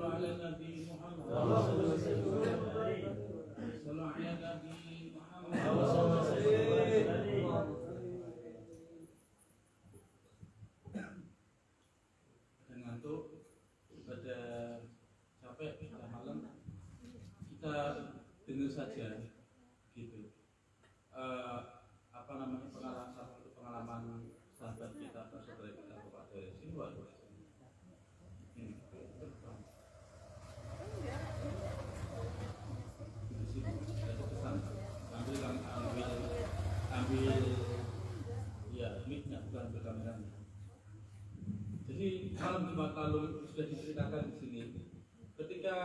على النبي محمد صلوا على النبي محمد. Ngantuk, pada capek, sudah malam, kita dengar saja gitu. Apa namanya, pengalaman sahabat kita, saudara kita Bapak Doris ini luar biasa. Ambil ya mic-nya, bukan kameranya. Jadi malam Jumat lalu sudah diceritakan di sini, ketika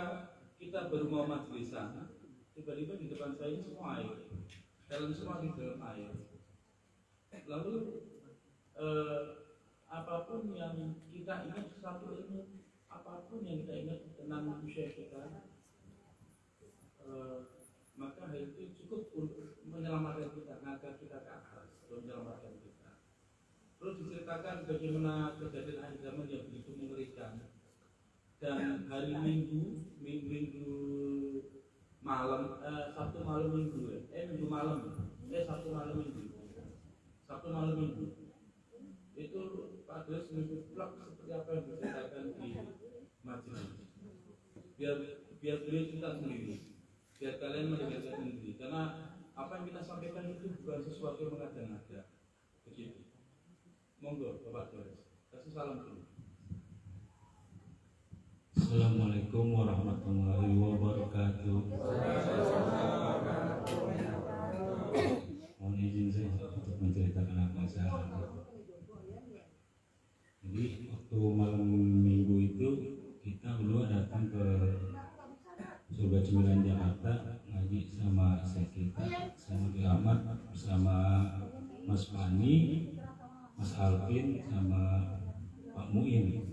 kita baru mau majlisan, tiba-tiba di depan saya ini semua air, dalam semua di dalam air. Lalu apapun yang kita ingat, satu ilmu apapun yang kita ingat tentang usia kita, maka hal itu cukup untuk menyelamatkan kita, agar kita ke atas, untuk menyelamatkan kita. Terus diceritakan bagaimana kejadian akhir zaman yang begitu mengerikan. Dan hari Minggu malam, Sabtu malam Minggu, Minggu malam, Sabtu malam Minggu, Sabtu malam Minggu, itu Pak Doris mengikuti vlog seperti apa yang diceritakan di majelis. Biar beliau cerita sendiri, biar kalian mendengarkan sendiri, karena apa yang kita sampaikan itu bukan sesuatu yang mengada-ngada. Begitu. Monggo Bapak Doris, kasih salam dulu. Assalamualaikum warahmatullahi wabarakatuh. Mohon izin saya untuk menceritakan apa saya. Jadi waktu malam Minggu itu kita berdua datang ke Surga Cemilan Jakarta ngaji sama Syekh kita, sama Ki Ahmad, bersama Mas Fani, Mas Alvin, sama Pak Muin.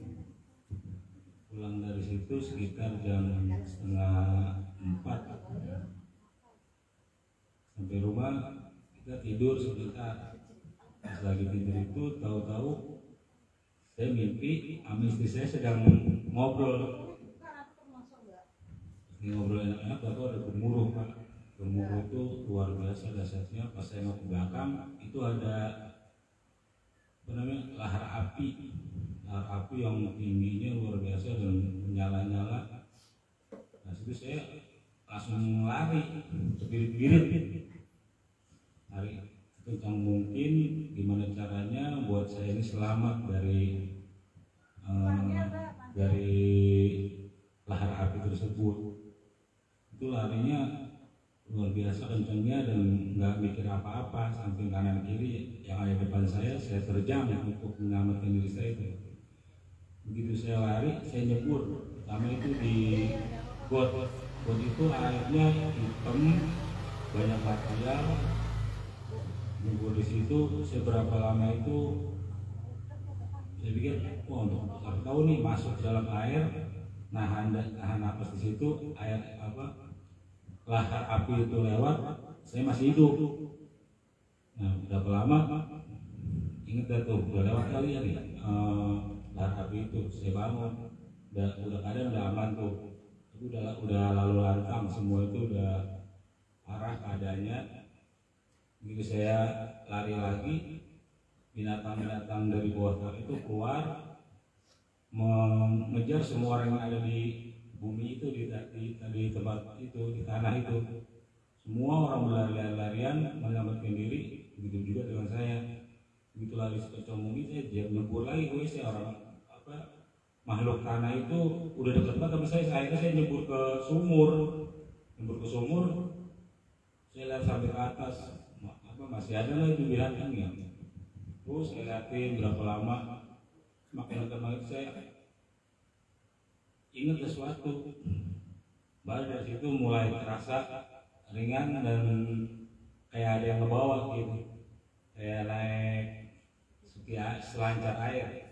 Pulang dari situ sekitar jam 3:30. Sampai rumah kita tidur sebentar. Pas lagi tidur itu tahu-tahu saya mimpi istri saya sedang ngobrol. Ngobrol enak-enak, tahu ada gemuruh Pak. Gemuruh itu luar biasa dahsyatnya. Pas saya nengok ke belakang itu ada lahar api. Lahar api yang tingginya luar biasa dan menyala-nyala. Nah situ saya langsung lari, terbirit-birit, lari kencang mungkin. Gimana caranya buat saya ini selamat dari lahar api tersebut. Itu larinya luar biasa kencangnya dan nggak mikir apa-apa, samping kanan kiri yang ada depan saya terjang untuk menyelamatkan diri saya itu. Begitu saya lari, saya nyebur. Pertama itu di got itu airnya hitam, banyak material. Nyebur di situ, seberapa lama itu saya pikir, wah untuk tahu nih masuk dalam air, nahan napas di situ, air lahar api itu lewat, saya masih hidup. Nah berapa lama? Ingat tuh, udah lewat kali ya nih. Lahar api itu saya bangun, udah keadaan udah aman tuh, udah lalu lantang, semua itu udah parah keadaannya. Begitu saya lari lagi, binatang-binatang dari bawah itu keluar mengejar semua orang yang ada di bumi itu, di tempat itu, di tanah itu. Semua orang berlari-larian menyelamatkan diri. Begitu juga dengan saya. Begitu lari sekecil mungkin saya nyebur lagi, saya orang makhluk tanah itu udah dekat banget sama saya. Akhirnya saya nyebur ke sumur, saya lihat sampai ke atas, masih ada lah itu binatang ya. Terus saya lihatin berapa lama, makin dekat saya ingat sesuatu. Baru dari situ mulai terasa ringan dan kayak ada yang ngebawa gitu, kayak naik selancar air.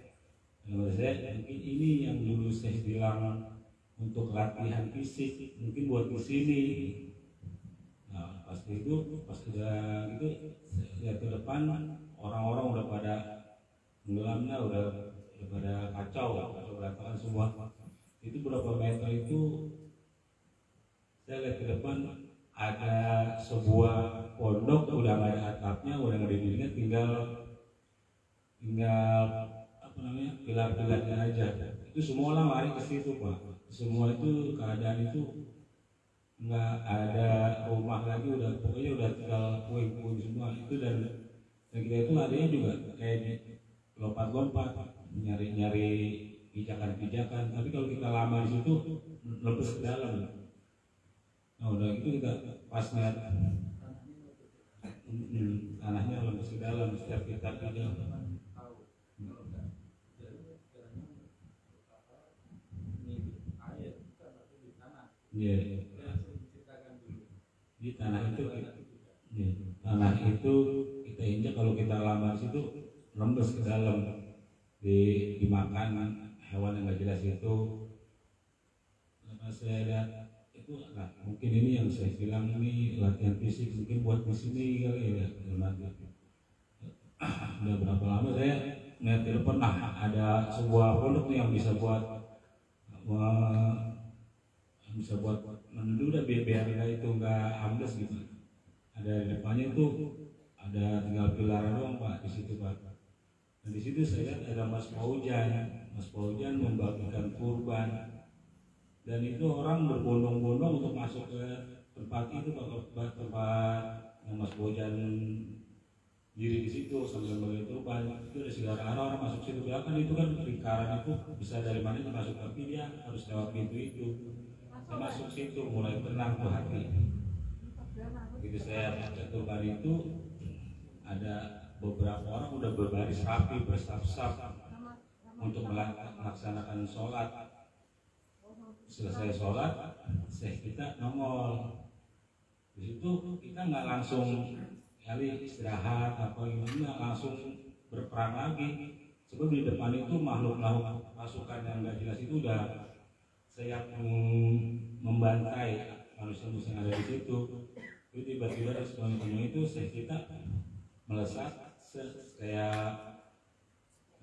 Menurut saya mungkin ini yang dulu saya bilang untuk latihan fisik, mungkin buat di sini. Nah pas udah gitu saya lihat ke depan, orang-orang udah pada tenggelamnya, udah pada kacau berantakan semua. Itu berapa meter sebuah pondok udah nggak ada atapnya, udah nggak ada dindingnya, tinggal apa namanya, pilar-pilarnya aja. Itu semua orang lari ke situ Pak. Semua itu keadaan itu nggak ada rumah lagi, udah pokoknya udah tinggal puing-puing semua itu. Dan kita itu larinya juga kayak di lompat-lompat, nyari pijakan-pijakan. Tapi kalau kita lama di situ lebih ke dalam. Nah udah gitu kita pas lihat tanahnya lebih ke dalam, setiap kita pindah. Iya. Di tanah itu, tanah itu kita injak, kalau kita lama di situ rembes ke dalam, dimakan hewan yang nggak jelas itu. Karena saya lihat itu, nah, mungkin ini yang saya bilang ini latihan fisik, mungkin buat di sini kali ya. Udah berapa lama saya melihat di depan, nah ada sebuah pondok nih yang bisa buat menuduh, udah biarin aja itu nggak ambles gitu. Ada di depannya itu ada tinggal pilar doang Pak di situ Pak. Dan di situ saya lihat ada Mas Paujan membagikan kurban. Dan itu orang berbondong-bondong untuk masuk ke tempat itu Pak, tempat yang Mas Paujan diri di situ sambil membagi kurban. Itu ada segala arah orang masuk situ. Ya kan itu kan lingkaran itu bisa dari mana itu masuk, tapi dia harus lewat pintu itu. Saya masuk situ mulai tenang tuh hati. Begitu saya pakai turban itu, ada beberapa orang udah berbaris rapi, bersaf-saf untuk melaksanakan sholat. Selesai sholat, kita nongol. Di situ kita nggak langsung kali istirahat apa gimana, langsung berperang lagi. Sebab di depan itu makhluk-makhluk pasukan yang nggak jelas itu udah saya membantai manusia-manusia yang ada di situ. Itu tiba-tiba di sepanjang itu kita melesat kayak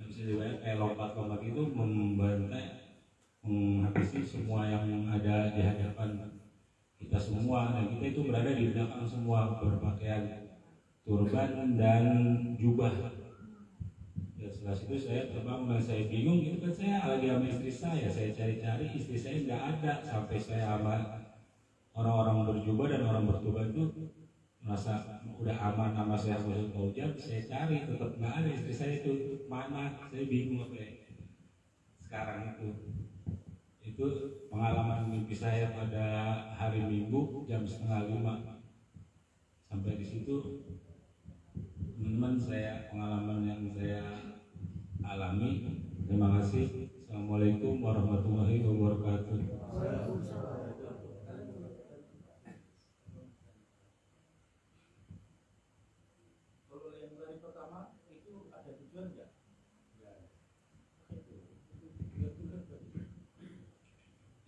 bisa dibayang kayak lompat-lompat itu, membantai, menghabisi semua yang ada di hadapan kita semua. Dan kita itu berada di belakang semua, berpakaian turban dan jubah. Ya, setelah itu saya terbangun dan saya bingung gitu kan, saya lagi sama istri saya cari-cari, istri saya nggak ada. Sampai saya sama orang-orang berjubah dan orang bertuban itu merasa udah aman sama saya, saya cari tetap nggak ada. Istri saya itu mana, saya bingung apa ya. Sekarang itu pengalaman mimpi saya pada hari Minggu jam 4:30. Sampai di situ teman-teman, saya pengalaman yang saya alami. Terima kasih. Assalamualaikum warahmatullahi wabarakatuh. Kalau yang tadi pertama itu ada tujuan nggak?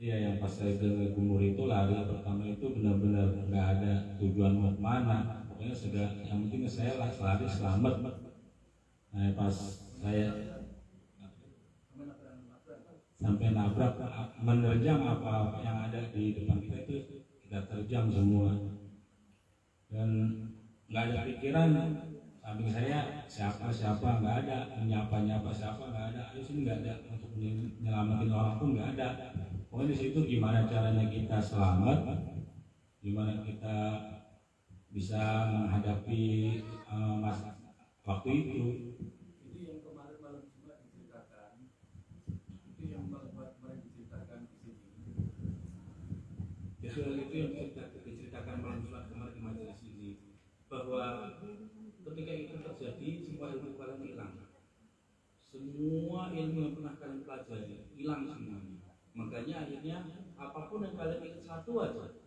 Iya, yang pas saya ke Gumur itu lari pertama itu benar-benar nggak ada tujuan mau kemana. Pokoknya yang penting saya lari selamat. Nah pas saya sampai nabrak, menerjang apa yang ada di depan kita itu kita terjang semua. Dan nggak ada pikiran samping saya siapa nggak ada, menyapa siapa nggak ada. Di sini nggak ada untuk menyelamatin orang pun nggak ada. Pokoknya di situ gimana caranya kita selamat, gimana kita bisa menghadapi waktu itu. Itu yang kemarin malam Jumat diceritakan. Itu yang kemarin diceritakan di sini. Itu yang diceritakan malam Jumat kemarin di majelis ini, bahwa ketika itu terjadi semua ilmu kalian hilang. Semua ilmu yang pernah kalian pelajari hilang semuanya. Makanya akhirnya apapun yang kalian ingat satu aja,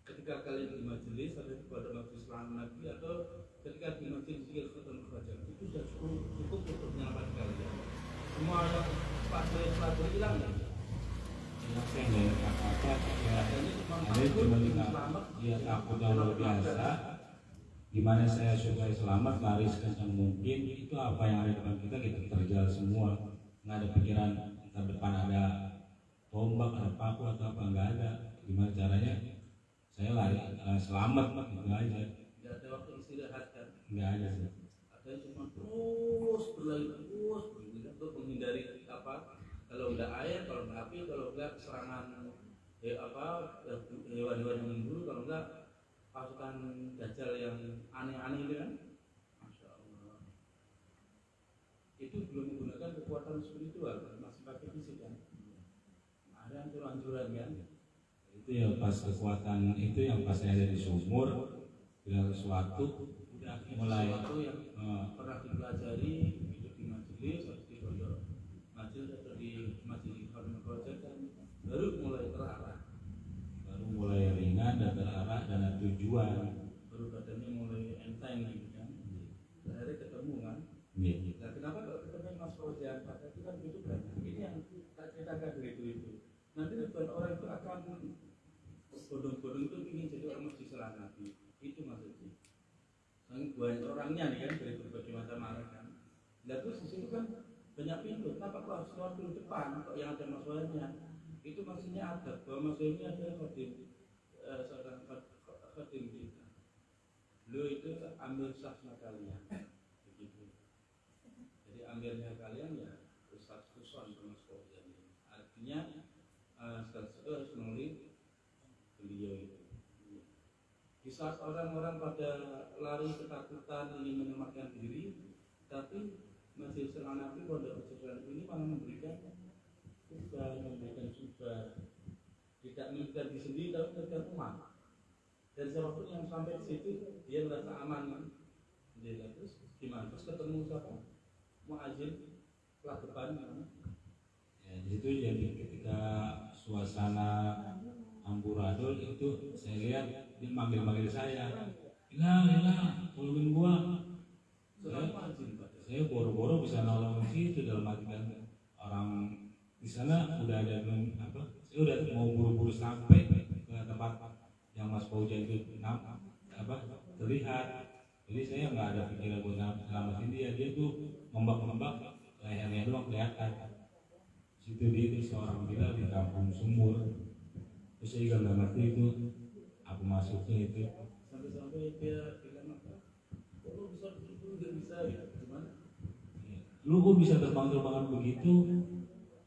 ketika kalian di majelis atau pada majelis Nabi atau ketika di majelis zikir ketemu kerajaan, itu sudah cukup untuk menyelamatkan kalian. Semua yang pelajari hilang ya. Apa ya, ada cuma dia takut yang luar biasa. Gimana saya supaya selamat, lari sekencang mungkin. Itu apa yang ada depan kita terjal semua. Nggak ada pikiran kita depan ada tombak, ada paku atau apa, nggak ada. Gimana caranya saya lari selamat, nggak udah air, kalau nggak api, kalau nggak serangan hewan-hewan yang memburu, kalau nggak pasukan dajjal yang aneh-aneh itu kan. Masya Allah. Itu belum menggunakan kekuatan spiritual, masih pakai fisik kan. Ada anjuran-anjuran kan. Itu ya pas kekuatan itu yang pas saya ada di sumur bilang sesuatu Udah mulai sesuatu yang pernah dipelajari itu di majelis atau di pondok majelis atau di majelis project kan, baru mulai terarah, baru mulai ringan dan terarah dan ada tujuan. baru badannya mulai enteng gitu kan. Akhirnya ketemu kan. Iya. Nah, kenapa kalau ketemu Mas Fauzan? Pada itu kan itu banyak. Ini yang tak ceritakan dari itu. Nanti ribuan orang itu akan bodong-bodong itu ingin jadi orang masjid salah Nabi. Itu maksudnya. Banyak orangnya nih kan dari berbagai macam arah kan. Nah terus di situ kan banyak pintu. Kenapa kok harus keluar pintu depan? Kok yang ada masuknya? Itu maksudnya ada bahwa masuknya adalah khadim, seorang khadim kita. Lo itu ambil sahna kalian, begitu. Jadi ambilnya kalian ya ustaz khusus Mas Fauzan ini. Artinya ustaz itu harus melalui beliau itu. Di saat orang-orang pada lari ketakutan ingin menyelamatkan diri, tapi Majelis Nabi Pondok Pesantren ini malah memberikan subah, tidak memberikan diri sendiri tapi memberikan umat. Dan siapapun yang sampai di situ dia merasa aman kan. Jadi terus gimana? Terus ketemu siapa? Muazin kelas depan kan? Ya, di situ jadi ketika suasana amburadul itu saya lihat dia manggil saya, hilang, tolongin gua. Saya boro-boro bisa nolong situ dalam arti kan orang di sana udah ada saya udah mau buru-buru sampai ke tempat yang Mas Fauzan itu terlihat. Jadi saya nggak ada pikiran buat selamatin dia tuh membak-membak lehernya doang kelihatan. Situ dia itu seorang bila di kampung Sumur. Terus saya juga nggak ngerti itu aku masuknya itu sampai dia bilang apa? Kok lu bisa begitu nggak bisa ya? Gimana? Lu kok bisa terbang-terbangan begitu?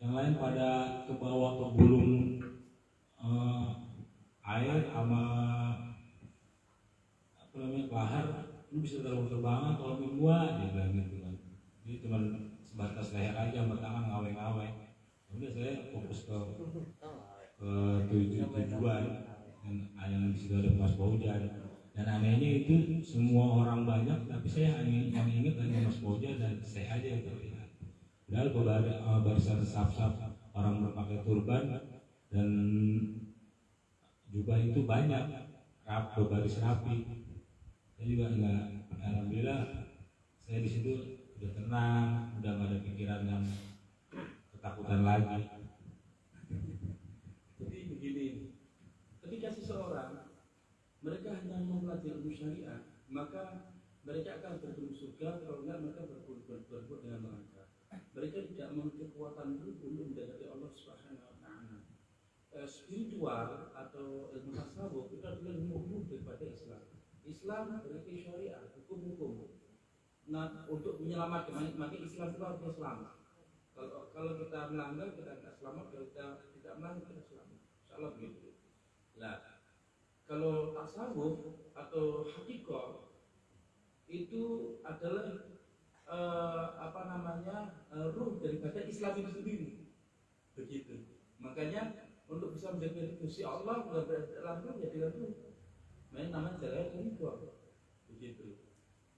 Yang lain pada ke bawah ke gulung air sama lahar, lu bisa terbang-terbangan tolongin gua, dia bilang gitu kan. Jadi cuma sebatas leher aja, bertangan ngawe-ngawe. Udah saya fokus ke tujuan dan yang di situ ada Mas Fauzan. Dan anehnya itu semua orang banyak, tapi saya yang ingat hanya Mas Fauzan dan saya aja yang terlihat. Padahal barisan saf-saf orang berpakai turban dan jubah itu banyak, berbaris rapi. Saya juga enggak, alhamdulillah saya di situ udah tenang, udah nggak ada pikiran yang ketakutan lagi. Jadi begini, ketika seseorang mereka hanya mempelajari ilmu syariat, maka mereka akan berburu surga, kalau enggak mereka berbuat dengan neraka. Mereka tidak memiliki kekuatan itu untuk mendekati Allah Subhanahu wa Ta'ala. Spiritual atau ilmu tasawuf itu adalah ilmu daripada Islam. Islam berarti syariat, hukum-hukum. Nah, untuk menyelamatkan, maka Islam itu harus selamat. Kalau kita melanggar kita tidak selamat, kalau kita tidak melanggar kita selamat. Insyaallah begitu. Nah, kalau tasawuf atau hakikoh itu adalah ruh daripada Islam itu sendiri. Begitu. Makanya untuk bisa menjadi Gusti Allah dalam ruh ya dengan ruh. Namanya jalan hakikoh. Begitu.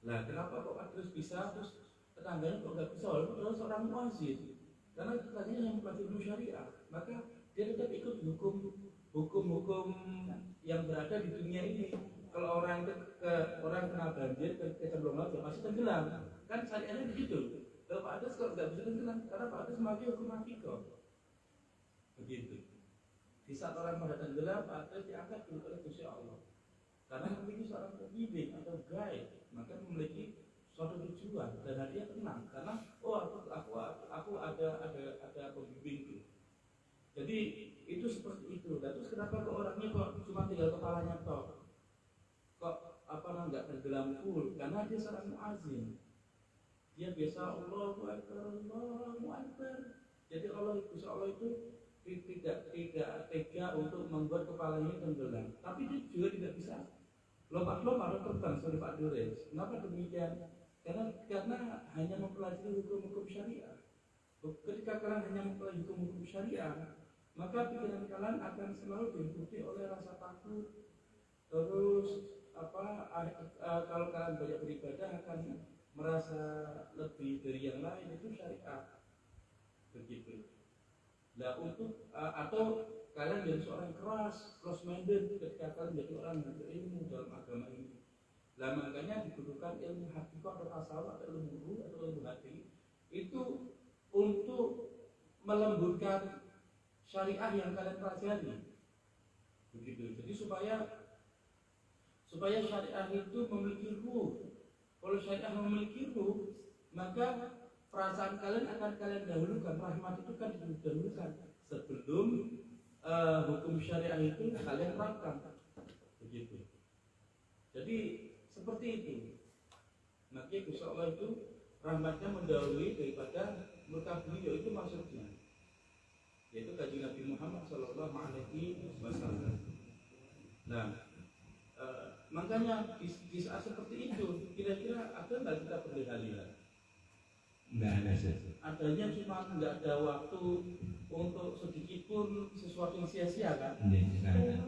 Nah, kenapa kok terus bisa terus tetangganya kok nggak bisa? Walaupun seorang muazzin, karena tetangganya yang mempelajari syariat, maka dia tetap ikut hukum-hukum yang berada di dunia ini. Kalau orang kena banjir kecenderung laut pasti tenggelam. Kan syariatnya begitu. Kalau Pak Ades kalau nggak bisa tenggelam, karena Pak Ades memakai hukum hakikoh. Begitu. Di saat orang pada tenggelam, Pak Ades diangkat oleh Gusti Allah. Karena memiliki seorang pembimbing atau guide, maka memiliki suatu tujuan dan dia tenang karena aku ada pembimbingku. Jadi itu seperti itu. Dan terus kenapa kok orangnya kok cuma tinggal kepalanya toh? Kok nggak tenggelam full? Karena dia seorang muazzin. Dia biasa Allahu Akbar, Allahu Akbar. Jadi Allah itu tidak tega untuk membuat kepalanya tenggelam, tapi dia juga tidak bisa lompat-lompat atau terbang seperti Pak Dures. Kenapa demikian? Karena hanya mempelajari hukum-hukum syariah. Ketika kalian hanya mempelajari hukum-hukum syariah, maka pikiran kalian akan selalu diikuti oleh rasa takut. Terus kalau kalian banyak beribadah akan merasa lebih dari yang lain, itu syariat. Begitu. Nah, atau kalian jadi seorang close minded ketika kalian jadi orang yang berilmu dalam agama ini. Nah, makanya dibutuhkan ilmu hakikah atau tasawuf atau ilmu ruh atau ilmu hati itu untuk melembutkan syariah yang kalian pelajari. Begitu. Jadi supaya syariah itu memiliki ruh. Kalau syariah memiliki ruh, maka perasaan kalian akan kalian dahulukan. Rahmat itu kan didahulukan sebelum hukum syariah itu kalian terapkan. Begitu. Jadi seperti itu. Maka Gusti Allah itu rahmatnya mendahului daripada murka beliau, itu maksudnya. Yaitu kajian Nabi Muhammad Sallallahu Alaihi Wasallam. Nah, makanya di saat seperti itu, kira-kira ada nggak kita berleha-leha? Nggak ada sih. Adanya cuma nggak ada waktu untuk sedikit pun sesuatu yang sia-sia kan? Iya,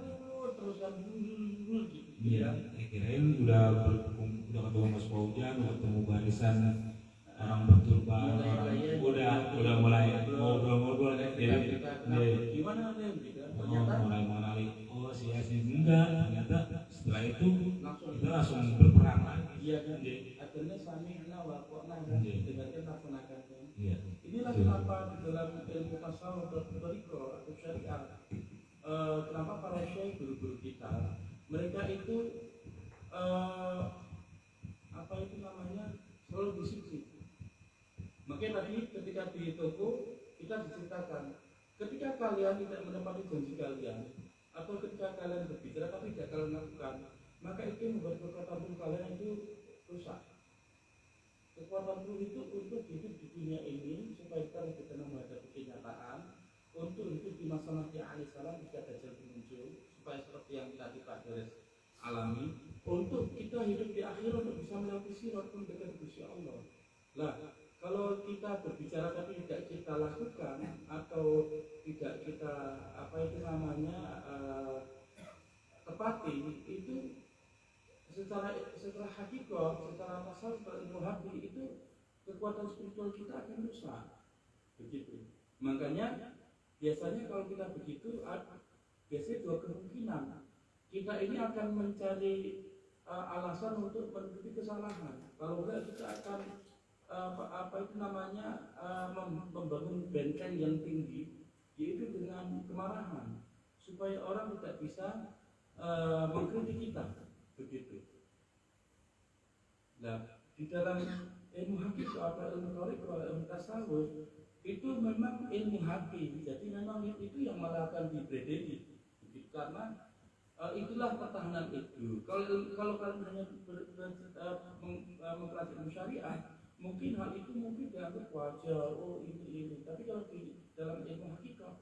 terus kan gitu. Iya, kirain udah ketemu Mas Paujan, ketemu barisan orang berturban, udah mulai ngobrol-ngobrol, jadi gimana nih? Ternyata mulai mengenali, oh sia-sia enggak, ternyata setelah itu kita langsung berperang lagi. Iya kan? Akhirnya sami'na wa ata'na, dengarkan laksanakan. Iya. Inilah kenapa di dalam ilmu tasawuf atau syariat, kenapa para syekh guru-guru kita, mereka itu selalu bisik-bisik. Makanya tadi ketika di toko kita diceritakan, ketika kalian tidak menepati janji kalian, atau ketika kalian berbicara tapi tidak kalian lakukan, maka itu membuat kekuatan tubuh kalian itu rusak. Kekuatan tubuh itu untuk hidup di dunia ini supaya kita lebih tenang menghadapi kenyataan, untuk hidup di masa Nabi alaihissalam jika Dajjal muncul, supaya seperti yang tadi Pak Dores alami, untuk kita hidup di akhir untuk bisa melewati sirat mendekat Gusti Allah. Lah, kalau kita berbicara tapi tidak kita lakukan atau tidak kita tepati, itu secara hakikah, secara tasawuf, secara ilmu hati, itu kekuatan spiritual kita akan rusak. Begitu. Makanya biasanya kalau kita begitu, biasanya dua kemungkinan. Kita ini akan mencari alasan untuk menutupi kesalahan. Kalau enggak, kita akan membangun benteng yang tinggi, yaitu dengan kemarahan, supaya orang tidak bisa mengkritik kita. Begitu. Nah, di dalam ilmu hakikat atau ilmu tarik atau ilmu tasawuf itu memang ilmu hati. Jadi memang itu yang malah akan dibedeli. Begitu. Karena itulah pertahanan itu. Kalau kalian hanya mempelajari ilmu syariah, mungkin hal itu mungkin dianggap wajar, oh ini. Tapi kalau di dalam ilmu hakikat,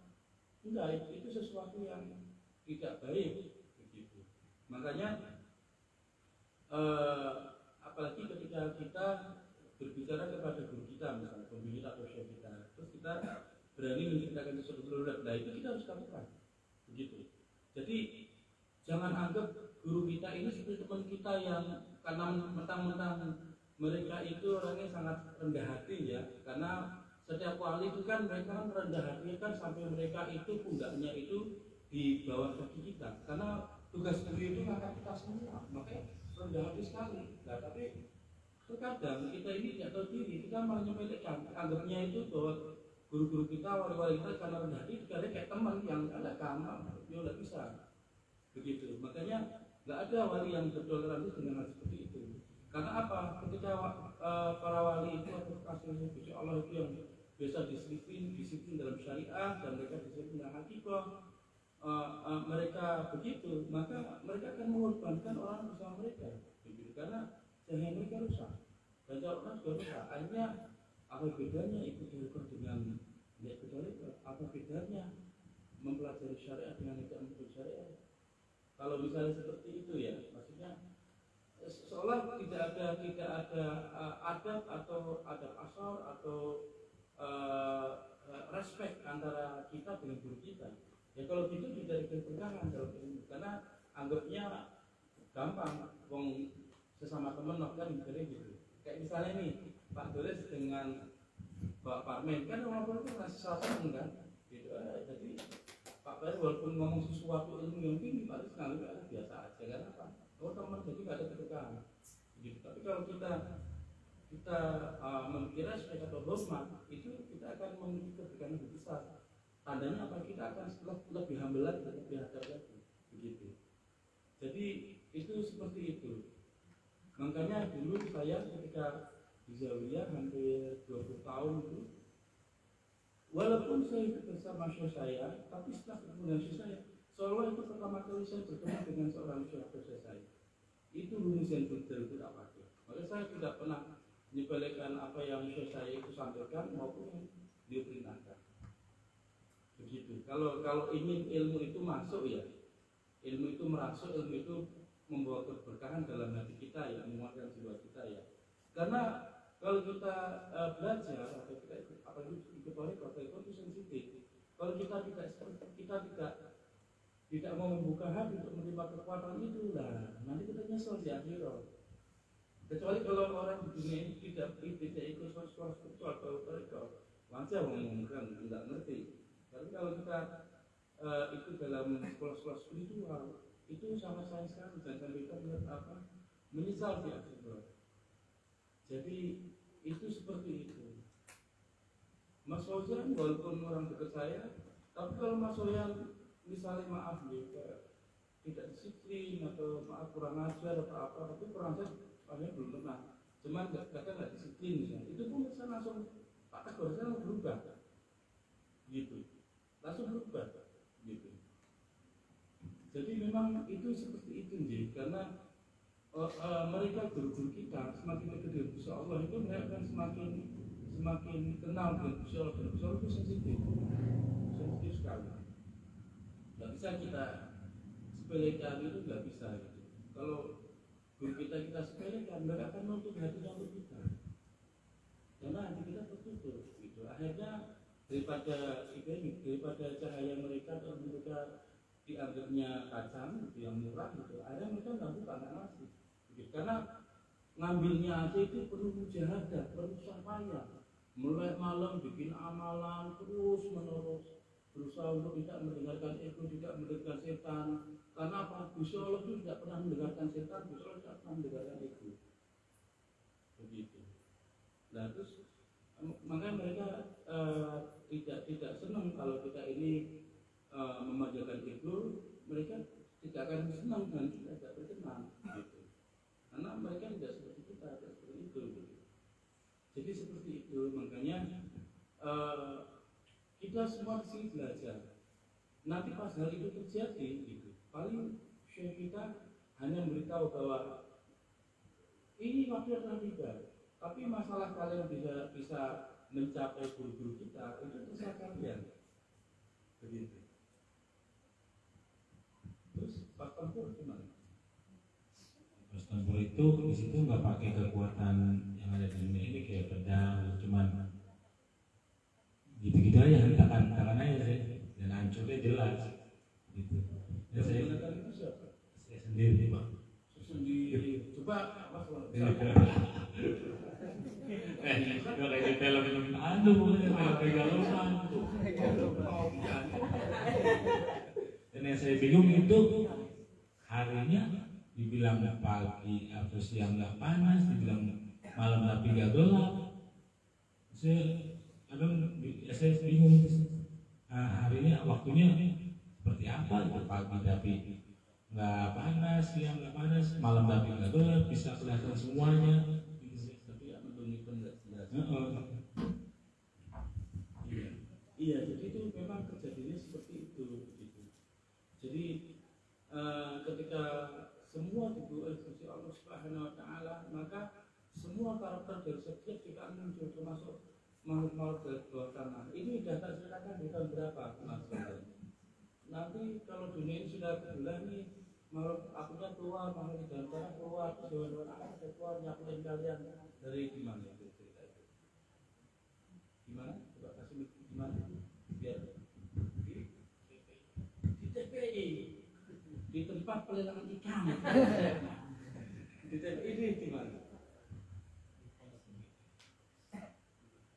enggak, itu sesuatu yang tidak baik. Begitu. Makanya apalagi ketika kita berbicara kepada guru kita, misalnya pembimbing atau syekh kita, terus kita berani menceritakan sesuatu berulang, nah itu kita harus lakukan. Begitu. Jadi jangan anggap guru kita ini seperti teman kita yang karena mentang-mentang mereka itu orangnya sangat rendah hati ya, karena setiap wali itu kan mereka kan rendah hati kan sampai mereka itu pundaknya itu di bawah kaki kita, karena tugas guru itu ngangkat kita semua, makanya rendah hati sekali. Nah, tapi terkadang kita ini tidak tahu diri, kita malah menyepelekan, anggapnya itu bahwa guru-guru kita, wali-wali kita karena rendah hati, dikali kayak teman yang ada kamar, dia nggak bisa. Begitu. Makanya nggak ada wali yang bertoleransi dengan hal seperti itu. Karena apa? Ketika para wali itu atau kasih Gusti Allah itu yang biasa disiplin dalam syariah dan mereka disiplin dalam hakikah, mereka begitu, maka mereka akan mengorbankan orang bersama mereka. Begitu. Karena jahat mereka rusak dan orang juga rusak. Akhirnya apa bedanya ikut dihukum dengan Ya kecuali apa bedanya mempelajari syariat dengan tidak mempelajari syariat? Kalau misalnya seperti itu ya, maksudnya seolah tidak ada adab atau adab asal atau respect antara kita dengan guru kita. Ya kalau gitu tidak diperkenalkan dalam ilmu, karena anggapnya gampang, wong sesama teman kan misalnya gitu. Kayak misalnya nih Pak Doles dengan Pak Parmen kan orang-orang itu masih sama kan, gitu. Jadi Pak Doles walaupun ngomong sesuatu ilmu yang tinggi, Pak Doles nganggap biasa aja, karena apa? Oh teman, jadi nggak ada ketegangan. Gitu. Tapi kalau kita memiliki respect atau hormat, itu kita akan memiliki ketegangan lebih besar. Tandanya apa? Kita akan lebih humble lagi, lebih hadap lagi, begitu. Jadi itu seperti itu. Makanya dulu saya ketika di Zawiyah hampir 20 tahun itu, walaupun saya bersama syekh saya, tapi setelah kemudian syekh saya, seolah itu pertama kali saya bertemu dengan seorang syekh saya. Itu rumus yang betul tidak pakai. Maka saya tidak pernah menyepelekan apa yang syekh saya itu sampaikan maupun yang dia perintahkan. Begitu. Kalau ingin ilmu itu masuk ya, ilmu itu merasuk, ilmu itu membawa keberkahan dalam hati kita ya, menguatkan jiwa kita ya. Karena kalau kita belajar atau kita ikut toriko itu sensitif. Kalau kita tidak mau membuka hati untuk menerima kekuatan itu, lah nanti kita nyesel di akhirat. Kecuali kalau orang di dunia ini tidak ikut sekolah spiritual atau toriko, wajar mengumumkan tidak ngerti. Tapi kalau kita itu dalam sekolah-sekolah spiritual itu sangat sayang sekali, dan kita menyesal di akhirat. Jadi itu seperti itu. Mas Fauzan walaupun orang dekat saya, tapi kalau Mas Fauzan misalnya maaf ya, tidak disiplin atau maaf kurang ajar atau apa, tapi kurang ajar belum pernah. Cuman kadang nggak disiplin misalnya, itu pun saya langsung Pak Tegur saya berubah, gitu. Langsung berubah gitu. Jadi memang itu seperti itu jadi karena mereka guru-guru kita semakin dekat dengan Gusti Allah itu mereka akan semakin kenal dengan Gusti Allah, dan Gusti Allah itu sensitif sekali. Nggak bisa kita sepelekan, itu nggak bisa gitu. Kalau guru kita sepelekan, mereka akan menutup hatinya untuk kita, karena hati kita tertutup gitu. Akhirnya daripada cahaya mereka atau mereka dianggapnya kacang gitu, yang murah gitu, akhirnya mereka nggak buka, nggak ngasih gitu. Karena ngambilnya aja itu perlu mujahadah, perlu susah payah, mulai malam bikin amalan terus menerus, berusaha untuk tidak mendengarkan ego, tidak mendengarkan setan. Karena apa? Gusti Allah itu tidak pernah mendengarkan setan, Gusti Allah tidak pernah mendengarkan ego, begitu. Nah terus makanya mereka tidak senang kalau kita ini memajukan ego. Mereka tidak akan senang dan tidak berkenan gitu. Karena mereka tidak seperti kita, tidak seperti itu gitu. Jadi seperti itu, makanya kita semua di sini belajar. Nanti pas hal itu terjadi gitu, paling syekh kita hanya memberitahu bahwa ini waktu yang telah tiba. Tapi masalah kalian bisa mencapai guru-guru kita itu terserah kalian, begitu. Terus pas tempur gimana? Pas tempur itu di situ nggak pakai kekuatan yang ada di dunia ini kayak pedang, cuman gitu-gitu aja, tangan aja sih, dan hancurnya jelas, gitu. Dan saya sendiri Pak. Sendiri. Coba Mas. Kalau kayak film megaloman. Dan yang saya bingung itu harinya dibilang pagi atau siang nggak panas, dibilang malam tapi nggak gelap. Saya bingung. Harinya waktunya seperti apa? Itu pagi tapi nggak panas, siang nggak panas, malam tapi nggak gelap, bisa kelihatan semuanya. Iya, jadi itu memang kejadiannya seperti itu gitu. Jadi ketika semua dibuat oleh Allah Subhanahu wa taala, maka semua karakter dari setiap ciptaan muncul, termasuk makhluk-makhluk dari bawah tanah ini data silakan di tahun berapa Mas Bambang? Nanti kalau dunia ini sudah kebelah nih, makhluk akunya keluar, makhluk di dalam tanah keluar, hewan-hewan akan ada keluar nyakutin kalian dari gimana itu cerita itu? Gimana? Coba kasih gimana? Biar di TPI, di tempat pelelangan ikan. Di TPI ini gimana?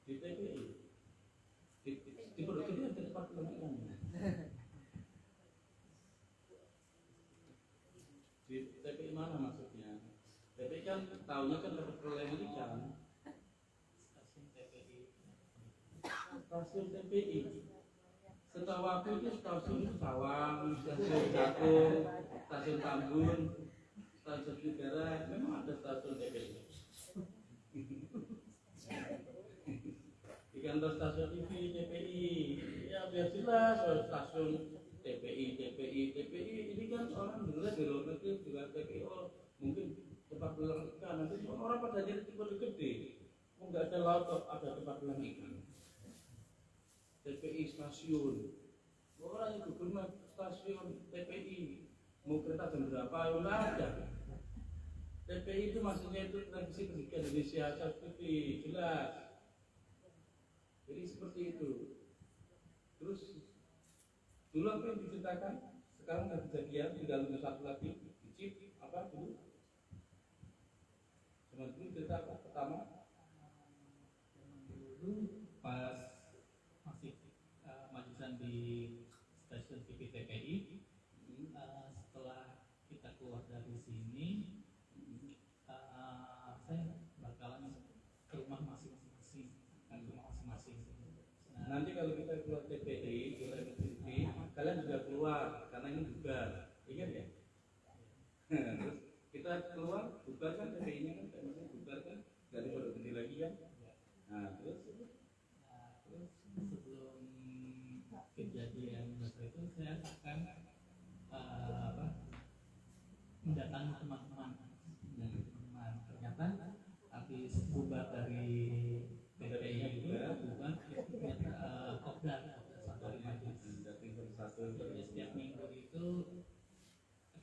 Di TPI, di Pondok Gede ada tempat pelelangan ikan. Di TPI mana maksudnya? TPI kan tahunya kan dapat pelelangan ikan. Stasiun TPI. Setahu aku itu stasiun Sawang, stasiun Jatung, stasiun Tambun, stasiun Negara, memang ada stasiun TPI. Di kantor stasiun TV TPI, ya biar jelas stasiun TPI ini kan orang dengar di luar negeri juga TPI, oh mungkin tempat pelelangan ikan, nanti semua orang pada jadi tempat gede, oh nggak ada laut, ada tempat pelelangan ikan. TPI stasiun, orang yang gubernur stasiun TPI mau kereta jam berapa ya nggak ada. TPI itu maksudnya itu Televisi Pendidikan Indonesia seperti jelas. Jadi seperti itu. Terus dulu apa yang diceritakan, sekarang ada kejadian tinggal satu lagi, dicip apa dulu? Cuma dulu cerita apa pertama? Dulu pas masih majusan di stasiun TV TPI, setelah kita keluar dari sini, saya bakalan ke rumah masing-masing. Nanti kalau kita keluar TPI, keluar TV, kalian juga keluar karena ini bubar, ingat ya? Terus kita keluar, bubar kan TPI-nya kan, maksudnya bubar kan, dari Pondok Gede lagi kan? Nah terus sebelum kejadian besar itu saya akan mendatangi teman-teman. Ternyata habis bubar dari PPI itu bubar, ternyata kopdar dari majelis. Jadi setiap minggu itu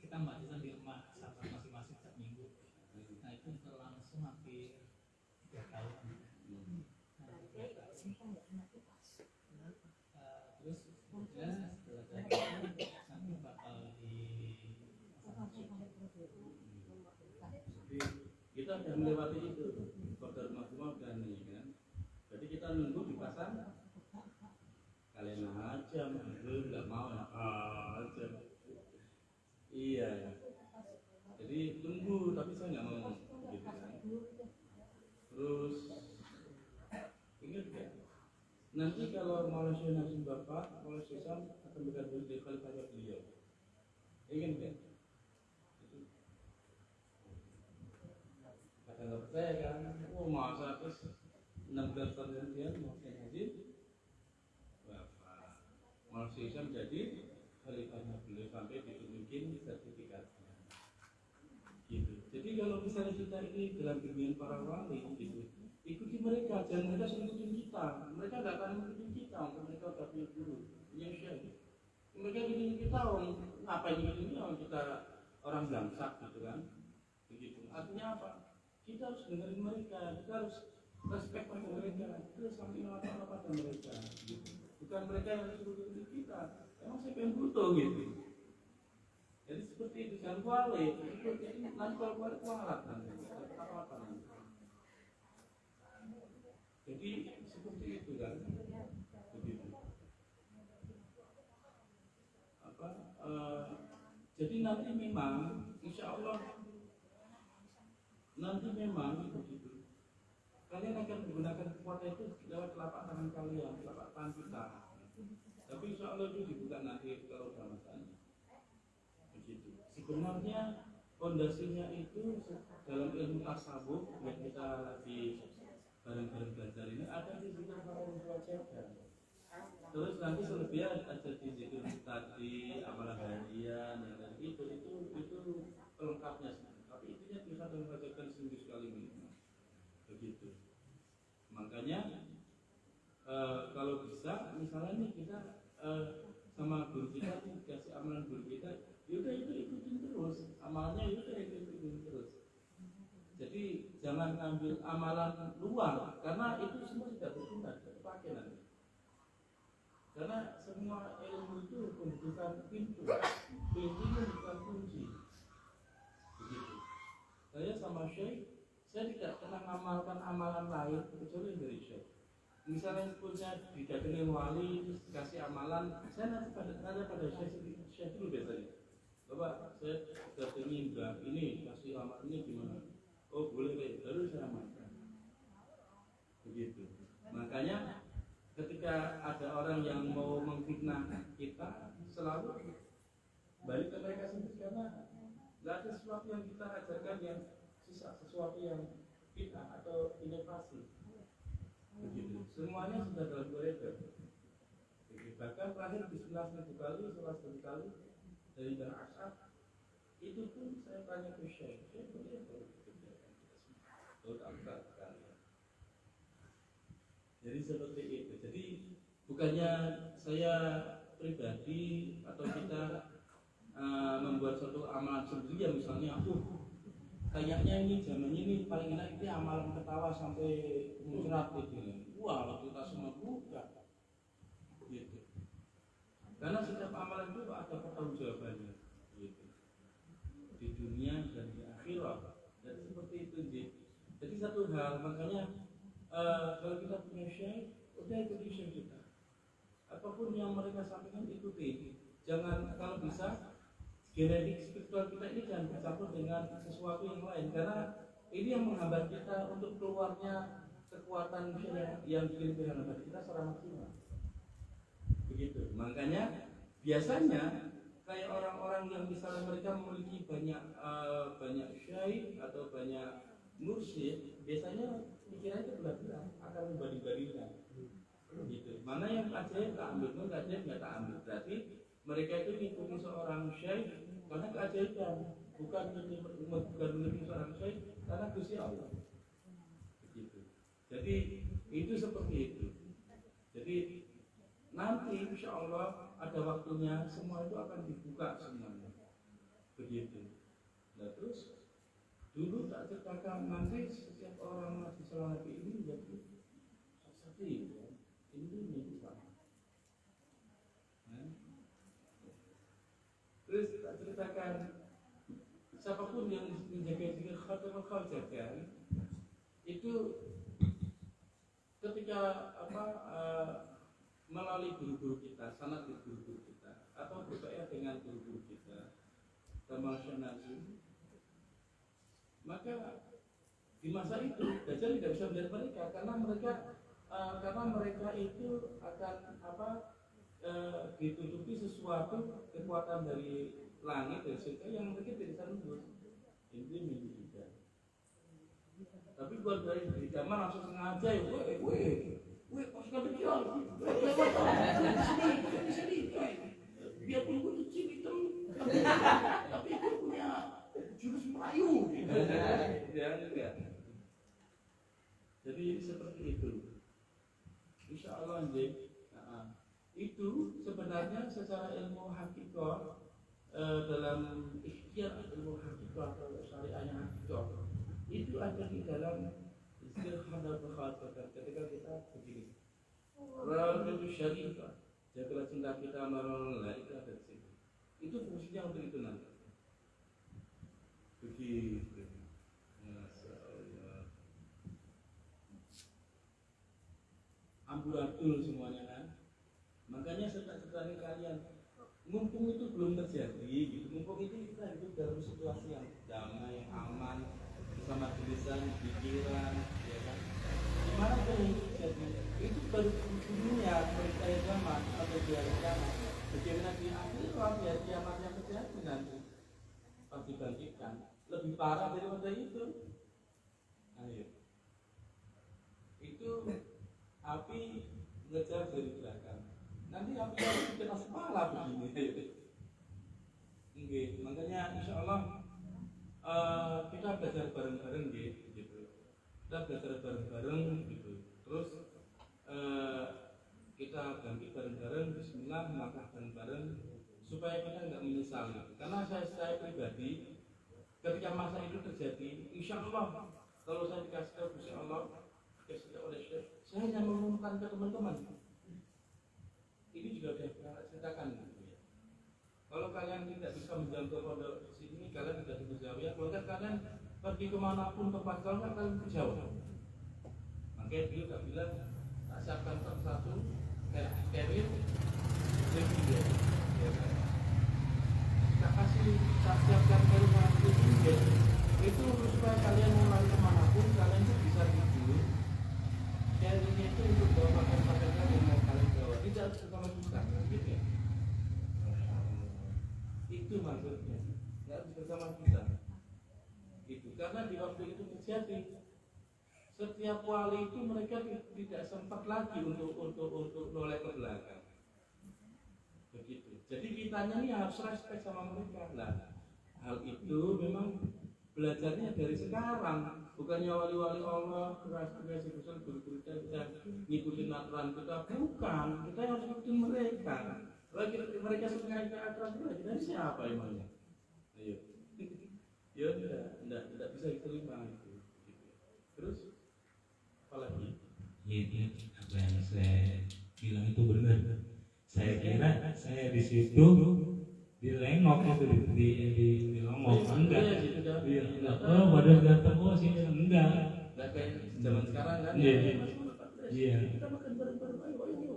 kita majusan di rumah sahabat masing-masing setiap minggu. Nah itu berlangsung hampir 3 tahun. Terus ya setelah itu nanti bakal kita sudah melewati itu, kodar makmum dan ini kan. Jadi kita nunggu di pasar, kalian aja, nggak mau aja. Iya. Jadi tunggu, tapi saya nggak mau gitu kan. Terus ingat ya, nanti kalau Malaysia nasib Bapak, Malaysia akan bergabung di khalifah beliau. Ingat ya? Nggak percaya kan? Oh masa terus 16 tahun kemudian mau haji, bapak Malaysia menjadi khalifahnya beliau sampai ditunjukin sertifikatnya. Gitu. Jadi kalau misalnya kita ini dalam bimbingan para wali gitu, ikuti mereka, jangan mereka ikutin kita. Mereka nggak akan ikutin kita, mereka udah punya guru, punya syekh. Mereka ikutin kita, ngapain ikutin kita orang bangsa gitu kan? Begitu. Artinya apa? Kita harus dengerin mereka, kita harus respect pada mereka, kita harus sampai apa pada mereka, gitu. Bukan mereka yang harus dengerin kita. Emang siapa yang butuh gitu? Jadi seperti itu, jangan kuali. Itu nanti kalau kuali kualat nanti, apa nanti. Jadi seperti itu kan, begitu. Jadi nanti memang, insya Allah. Nanti memang begitu. Kalian akan menggunakan kekuatan itu lewat telapak tangan kalian, telapak tangan kita. Tapi insya Allah itu dibuka nanti kalau udah masanya. Begitu. Sebenarnya fondasinya itu dalam ilmu tasawuf yang kita lagi bareng-bareng belajar ini ada di zikir para wajibkan. Terus nanti selebihnya ada di zikir tadi, amalan harian, yang tadi itu pelengkapnya. Tapi intinya bisa membacakan seminggu sekali minimal. Begitu. Makanya kalau bisa misalnya nih kita sama guru kita dikasih amalan guru kita, yaudah itu ikutin terus amalannya, yaudah ikutin terus. Jadi jangan ambil amalan luar karena itu semua tidak berguna, tidak dipakai nanti. Karena semua ilmu itu membutuhkan pintu membutuhkan kunci. Begitu. Saya sama Syekh, saya tidak pernah mengamalkan amalan lain kecuali dari Syekh. Misalnya punya didatangi wali terus kasih amalan, saya nanti pada Syekh dulu biasanya. Bapak, saya datangi Mbak ini kasih amalan ini gimana? Oh boleh deh, baru saya amalkan. Begitu. Makanya ketika ada orang yang mau memfitnah kita, selalu balik ke mereka sendiri karena tidak ada sesuatu yang kita ajarkan yang sisa, sesuatu yang bid'ah atau inovasi. Begitu. Semuanya sudah dalam koridor. Bahkan terakhir Bismillah 1000 kali, sholat 1000 kali dari Bani As'ad, itu pun saya tanya ke Syekh, Syekh boleh kalau dikerjakan kita semua? Oh tak sekali. Jadi seperti itu. Jadi bukannya saya pribadi atau kita membuat suatu amalan sendiri yang misalnya kayaknya ini zamannya ini paling enak itu amalan ketawa sampai muncrat gitu. Wah, waktu kita semua buka gitu. Karena setiap amalan itu ada pertanggungjawabannya gitu. Di dunia dan di akhirat. Dan seperti itu jadi satu hal, makanya kalau kita punya syekh, udah ikuti syekh kita. Apapun yang mereka sampaikan ikuti. Jangan, kalau bisa genetik spiritual kita ini jangan bercampur dengan sesuatu yang lain, karena ini yang menghambat kita untuk keluarnya kekuatan yang dikirim kepada kita secara maksimal. Begitu. Makanya biasanya kayak orang-orang yang misalnya mereka memiliki banyak syekh atau banyak mursyid, biasanya pikirannya itu belah-belah, akan membanding-bandingkan. Gitu. Mana yang ajaib tak ambil, mana ajaib nggak tak ambil. Berarti mereka itu mengikuti seorang syekh karena keajaiban, bukan mengikuti seorang syekh karena Gusti Allah. Begitu. Jadi itu seperti itu. Jadi nanti insya Allah ada waktunya semua itu akan dibuka semuanya. Begitu. Nah terus dulu tak ceritakan nanti setiap orang ngaji salat Nabi ini menjadi saksi ya. Ini sama. Terus tak ceritakan siapapun yang menjaga diri khatamul khawajakan itu ketika melalui guru-guru kita, sanad di guru-guru kita, atau berbaik dengan guru-guru kita, termasuk Nazim, maka di masa itu Dajjal tidak bisa melihat mereka karena mereka itu akan ditutupi sesuatu kekuatan dari langit dan surga yang mereka tidak bisa nembus. Ini mimpi kita. Tapi buat dari zaman langsung sengaja ya, pasukan Dajjal, di sini, biarpun gue kecil hitam, tapi gue punya jurus Melayu. Ya enggak. Jadi seperti itu. Insya Allah itu sebenarnya secara ilmu hakikah dalam ikhtiar ilmu hakikah atau syariahnya hakikah itu ada di dalam istilah hadal berkhawatir ketika kita begini itu syarifah jagalah cinta kita melalui itu ada di situ. Itu fungsinya untuk itu nanti. Begitu. Amburadul semuanya kan. Makanya saya ceritakan kalian, mumpung itu belum terjadi, gitu. Mumpung itu kita hidup dalam situasi yang damai, aman, bersama tulisan, pikiran, ya kan. Gimana kalau itu terjadi? Itu baru dunia mereka zaman atau di hari kiamat. Bagaimana di akhirat ya kiamat yang terjadi nanti pasti bangkitkan lebih parah daripada itu. Ayo, itu api ngejar dari belakang. Nanti api yang kena kepala begini. Nggih, makanya insya Allah kita belajar bareng-bareng gitu. Kita belajar bareng-bareng gitu. Terus kita ganti bareng-bareng, Bismillah, langkah bareng-bareng supaya kita nggak menyesal. Karena saya pribadi ketika masa itu terjadi, insya Allah kalau saya dikasih tahu Gusti Allah, dikasih tahu oleh Syekh, saya hanya mengumumkan ke teman-teman. Ini juga sudah saya ceritakan. Kalau kalian tidak bisa menjangkau pondok di sini, kalian tidak bisa jauh ya. Kalau kalian pergi kemanapun tempat kalian ke Jawa. Makanya beliau tak bilang, tak siapkan satu carrier lebih ya. Tak kasih, tak siapkan carrier lebih itu supaya kalian mulai kemanapun kalian itu bisa tidur. Carriernya itu untuk bawa makan yang mau kalian bawa. Tidak bersama kita, gitu ya. Itu maksudnya, nggak harus bersama kita. Itu karena di waktu itu terjadi, setiap wali itu mereka tidak sempat lagi untuk noleh ke belakang. Begitu. Jadi kitanya ini harus respect sama mereka. Nah, hal itu memang belajarnya dari sekarang. Bukannya wali-wali Allah, kreasi guru-guru kita ngikutin aturan kita, bukan. Kita harus ngikutin mereka. Kalau mereka suka aturan kita siapa emangnya? Ayo. Ya tidak bisa diterima itu. Terus apalagi? Iya, apa yang saya bilang itu benar. Saya kira saya di situ dilengok itu di longok enggak. Iya, enggak. Oh, badan ganteng oh sih enggak. Enggak kayak zaman sekarang kan. Iya. Iya. Kita makan bareng-bareng ayo.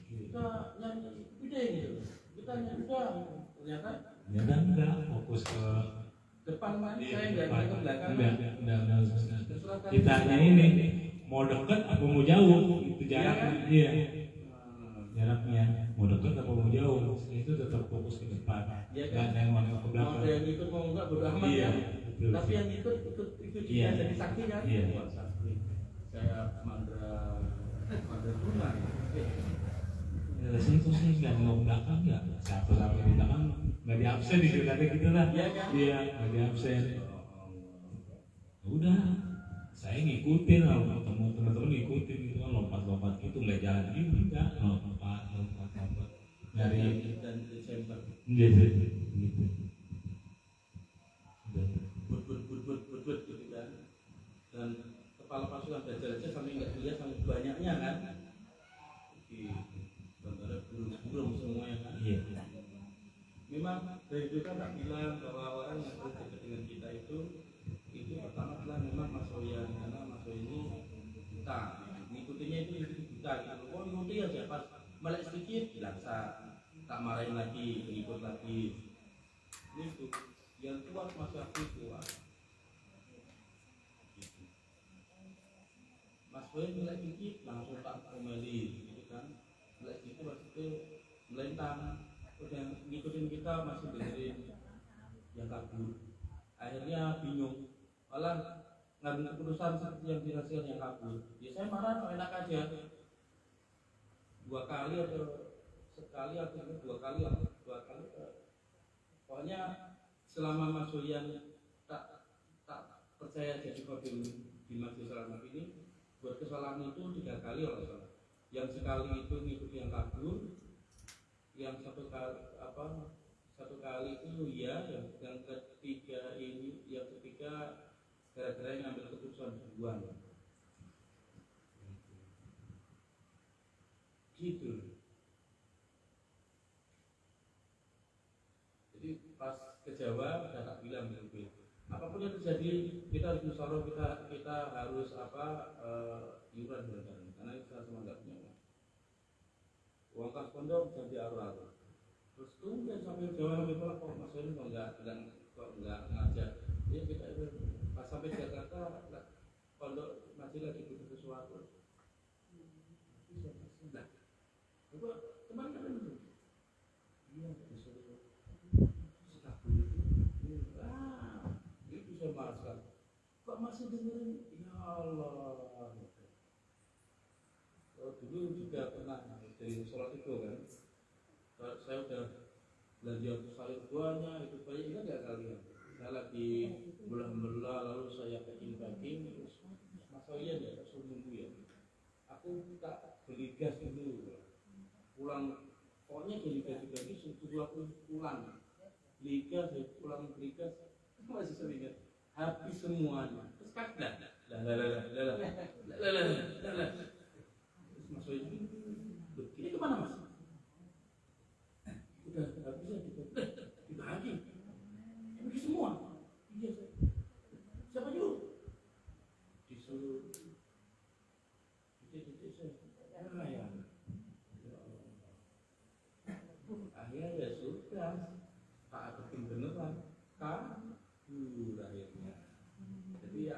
Kita nyanyi gede gitu. Kita nyanyi ternyata enggak fokus ke depan mana iya, saya enggak ke belakang. Enggak. Kita hanya ini mau dekat apa mau jauh itu jaraknya. Iya. Jaraknya mau dekat apa mau jauh itu tetap fokus ke depan. Iya kan? Dan yang mau ke belakang. Mau yang ikut mau enggak bodo amat iya, ya. Betul. Tapi yang ikut juga iya. jadi saksi kan. Iya. Wah, saksi. Saya mandra tunai. Ya, situ sih nggak mau belakang nggak satu di belakang nggak di absen di situ gitu lah. Iya kan? Iya nggak di absen. Udah saya ngikutin lah teman-teman ngikutin gitu kan lompat gitu nggak jalan juga lompat dari dan Desember gitu but gitu kan, dan kepala pasukan belajar aja sampai nggak dilihat sampai banyaknya kan di antara burung semuanya kan. iya. Memang dari itu kan tak bilang bahwa orang yang berdekat dengan kita itu pertama adalah memang Mas Soyan, karena Mas Soyan ini kita ngikutinya itu kita gitu. Oh ngikuti aja pas melek sedikit bilang tak marahin lagi, ngikut lagi. Ini tuh yang kuat masa itu kuat. Mas Soyan melek sedikit langsung tak kembali gitu kan. Melek sedikit maksudnya melentang. Udah ngikutin kita masih dengerin yang kabur. Akhirnya bingung. Malah ngambil keputusan seperti yang dihasilkan yang kabur. Ya saya marah enak aja. 2 kali atau sekali atau 2 kali. Pokoknya selama Mas Soyan tak percaya jadi kodim di Masjid Selamat ini, buat kesalahan itu 3 kali kalau salah. Yang sekali itu ngikuti yang kabur, yang satu kali itu ya, yang ketiga ini, yang ketiga gara-gara yang ngambil keputusan duluan. Gitu. Jadi pas ke Jawa udah tak bilang gitu. Apapun yang terjadi kita harus musyawarah, kita harus iuran bareng, karena kita semua nggak punya uang. Uang kas pondok jadi arur-arur. Terus tunggu sampai Jawa sampai pulang kok Mas Soyan kok nggak ngajak. Ya kita itu pas sampai Jakarta pondok masih lagi butuh sesuatu. Nah, coba kemarin kan itu. Iya disuruh setabul itu. Dia bisa masak. Kok masih dengerin? Ya Allah. Dulu juga pernah dari sholat itu kan. Saya udah belanja sayur buahnya itu banyak, ingat nggak kalian? Saya lagi belah lalu saya packing terus Mas Soyan ya suruh nunggu ya. Aku aku tak beli gas dulu, pulang pokoknya beli gas juga ini suruh aku pulang beli gas, pulang beli gas masih sering habis semuanya terus kagak terus Mas Wahyu ini kemana Mas? Udah habisnya dibagi semua. Iya saya. Siapa nyuruh? Disuruh. Ya. Akhirnya ya sudah. Tak ada beneran. Kabur akhirnya. Jadi ya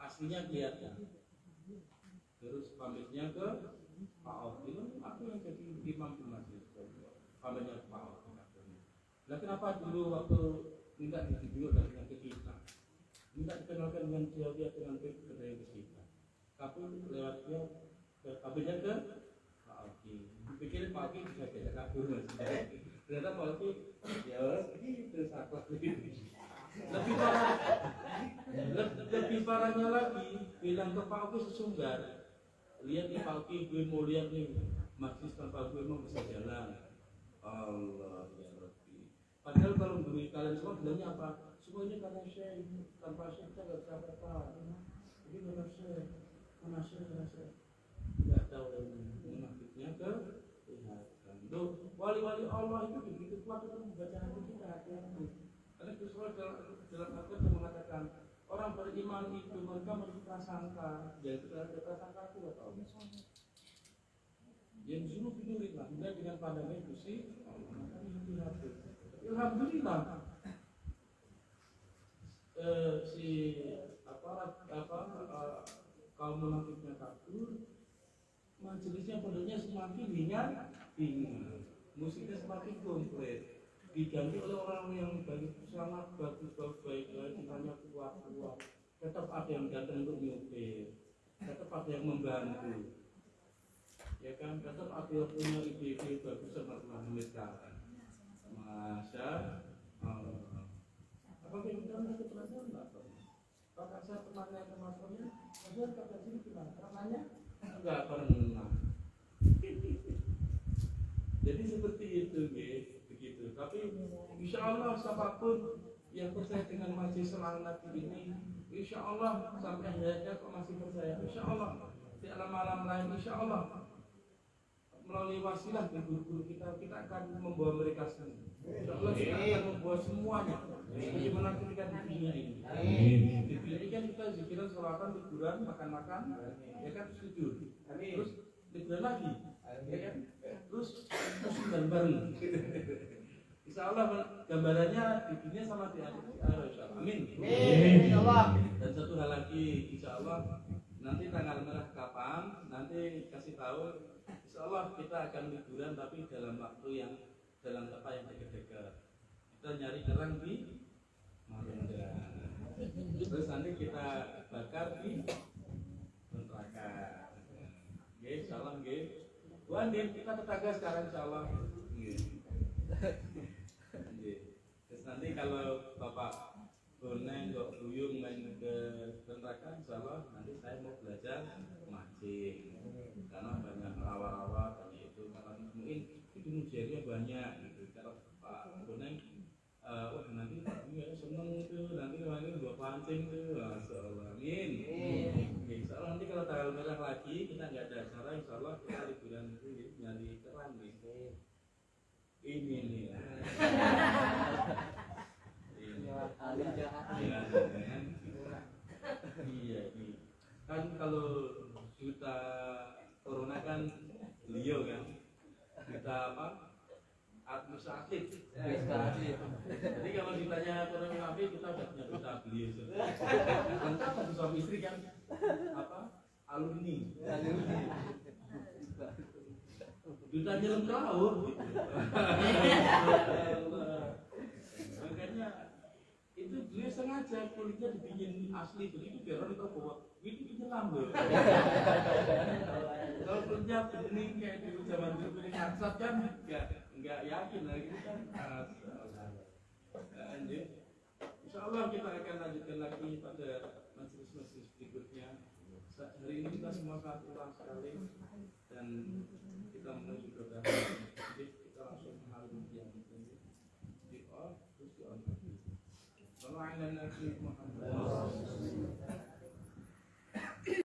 aslinya kelihatan. Terus pamitnya ke Pak Oki. Aku yang jadi imam di masjid. Pamitnya ke Pak Oki. Nah kenapa dulu waktu minta ditunjuk dengan ke kita, minta dikenalkan dengan dia dengan budaya ke kita, tapi lewat dia kabelnya ke Pak Oki. Dipikir Pak Oki bisa beda kabel mas. Ternyata Pak Oki ya gitu saklek lebih parahnya lagi bilang ke Pak Oki sesunggar, lihat nih Pak Oki, gue mau lihat nih masjid tanpa gue mau bisa jalan. Allah ya Rabbi. Padahal kalau guru kalian semua bilangnya apa? Semuanya karena saya, tanpa saya kita nggak bisa apa-apa. Ini karena saya, nggak tahu menakutnya ke kelihatan. Tuh wali-wali Allah itu begitu kuat untuk membaca hati kita hati-hati. Karena Rasulullah dalam Al-Quran mengatakan orang beriman itu mereka memiliki prasangka, yaitu ada prasangka aku atau yang suruh tidurin dengan pandangan itu sih. Alhamdulillah kaum munafiknya kabur, majelisnya pondoknya semakin bingung, musiknya semakin komplit, diganti oleh orang yang sangat baik, imannya kuat, tetap ada yang datang untuk nyupir, tetap ada yang membantu, ya kan, tetap ada yang punya ide-ide bagus sama mereka. Masya Allah. Apakah kita menjadi pelajaran enggak? Apakah saya pernah naik ke masalahnya? Maksudnya kata sini gimana? Pernahnya? Enggak pernah. Jadi seperti itu, begitu. Tapi insya Allah siapapun yang percaya dengan majelis semangat ini, insya Allah sampai akhirnya kok masih percaya. Insya Allah di alam-alam lain, insya Allah melalui wasilah guru-guru kita akan membawa mereka semua. Insya Allah kita akan membawa semuanya. Bagaimana ketika di dunia ini? Di dunia ini kan kita zikiran, sholatan, liburan, makan-makan, ya kan sujud. Terus liburan lagi, ya kan? Terus dan bareng. Insya Allah gambarannya di dunia sama di akhirat. Amin. Insya Allah. Dan satu hal lagi, insya Allah nanti tanggal merah kapan? Nanti kasih tahu. Insya Allah kita akan liburan tapi dalam waktu yang dalam tempat yang dekat-dekat. Kita nyari kerang di Marunda. Terus nanti kita bakar di kontrakan. Insya Allah, Bu Andin, kita tetangga sekarang insya Allah. Terus nanti kalau Bapak Boneng, Dok Duyung main ke kontrakan, insya Allah nanti saya mau belajar mancing. Karena banyak rawa-rawa banyak itu, karena mungkin di Nigeria banyak gitu. Kalau Pak Boneng, wah nanti seneng itu, nanti kemarin gua pancing tuh, Masya Allah, amin. Insya Allah nanti kalau tanggal merah lagi kita nggak ada acara, insya Allah kita liburan itu nyari kerang gitu. Ini nih. Iya, kan kalau duta corona kan beliau kan, duta apa? Administratif. Jadi kalau ditanya corona apa, kita udah punya duta beliau. Lengkap satu suami istri kan? Apa? Alumni. Duta nyelam ke laut. Makanya itu beliau sengaja kulitnya dibikin asli begitu biar orang tahu bahwa itu penyelam loh. Kalau kulitnya bening kayak dulu zaman dulu bening aksat kan nggak yakin lagi kan. Lanjut. Insya Allah kita akan lanjutkan lagi pada majelis-majelis berikutnya. Hari hari ini kita semua satu sekali dan kita menuju ke belakang. Jadi kita langsung mengalami yang ini di off terus di on. Kalau ada Nabi Muhammad